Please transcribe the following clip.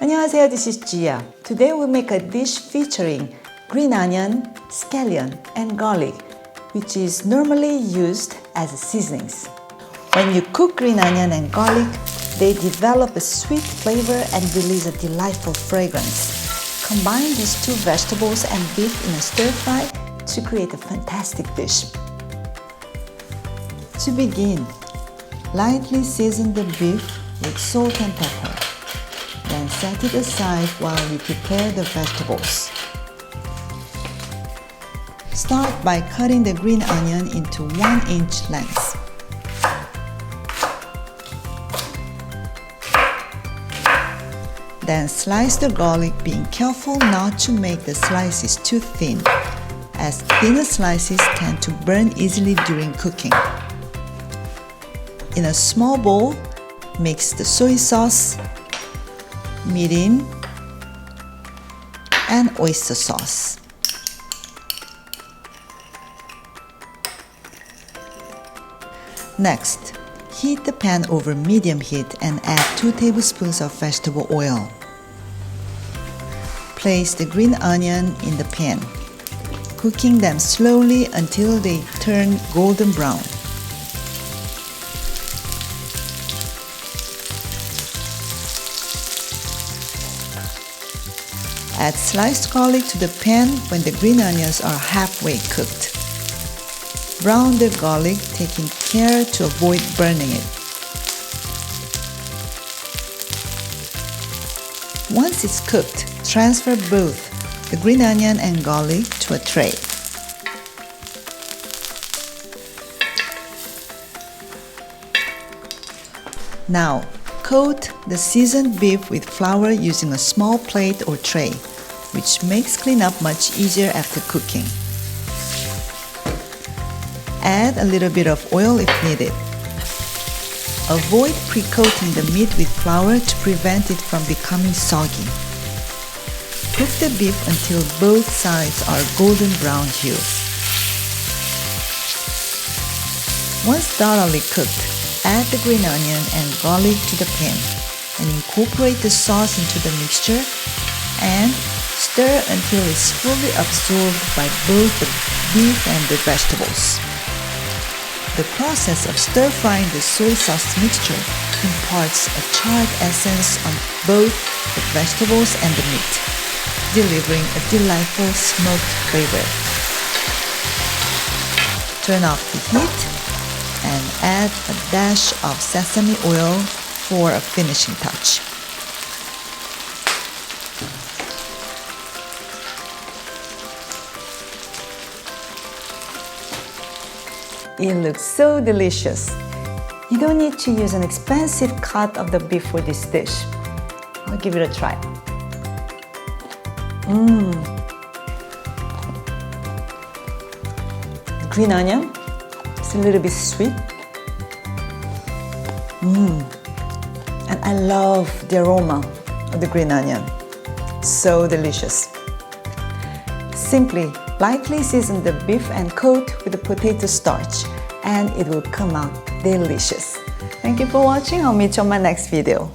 안녕하세요, this is Gia. Today we'll make a dish featuring green onion, scallion, and garlic, which is normally used as seasonings. When you cook green onion and garlic, they develop a sweet flavor and release a delightful fragrance. Combine these two vegetables and beef in a stir fry to create a fantastic dish. To begin, lightly season the beef with salt and pepper. Then set it aside while we prepare the vegetables. Start by cutting the green onion into 1-inch lengths. Then slice the garlic, being careful not to make the slices too thin, as thinner slices tend to burn easily during cooking. In a small bowl, mix the soy sauce, mirin, and oyster sauce. Next, heat the pan over medium heat and add 2 tablespoons of vegetable oil. Place the green onion in the pan, cooking them slowly until they turn golden brown. Add sliced garlic to the pan when the green onions are halfway cooked. Brown the garlic, taking care to avoid burning it. Once it's cooked, transfer both the green onion and garlic to a tray. Now, coat the seasoned beef with flour using a small plate or tray, which makes cleanup much easier after cooking. Add a little bit of oil if needed. Avoid pre-coating the meat with flour to prevent it from becoming soggy. Cook the beef until both sides are golden brown hue. Once thoroughly cooked, add the green onion and garlic to the pan and incorporate the sauce into the mixture and stir until it's fully absorbed by both the beef and the vegetables. The process of stir-frying the soy sauce mixture imparts a charred essence on both the vegetables and the meat, delivering a delightful smoked flavor. Turn off the heat and add a dash of sesame oil for a finishing touch. It looks so delicious. You don't need to use an expensive cut of the beef for this dish. I'll give it a try. The green onion, it's a little bit sweet. And I love the aroma of the green onion. So delicious. Simply lightly season the beef and coat with the potato starch, and it will come out delicious. Thank you for watching. I'll meet you on my next video.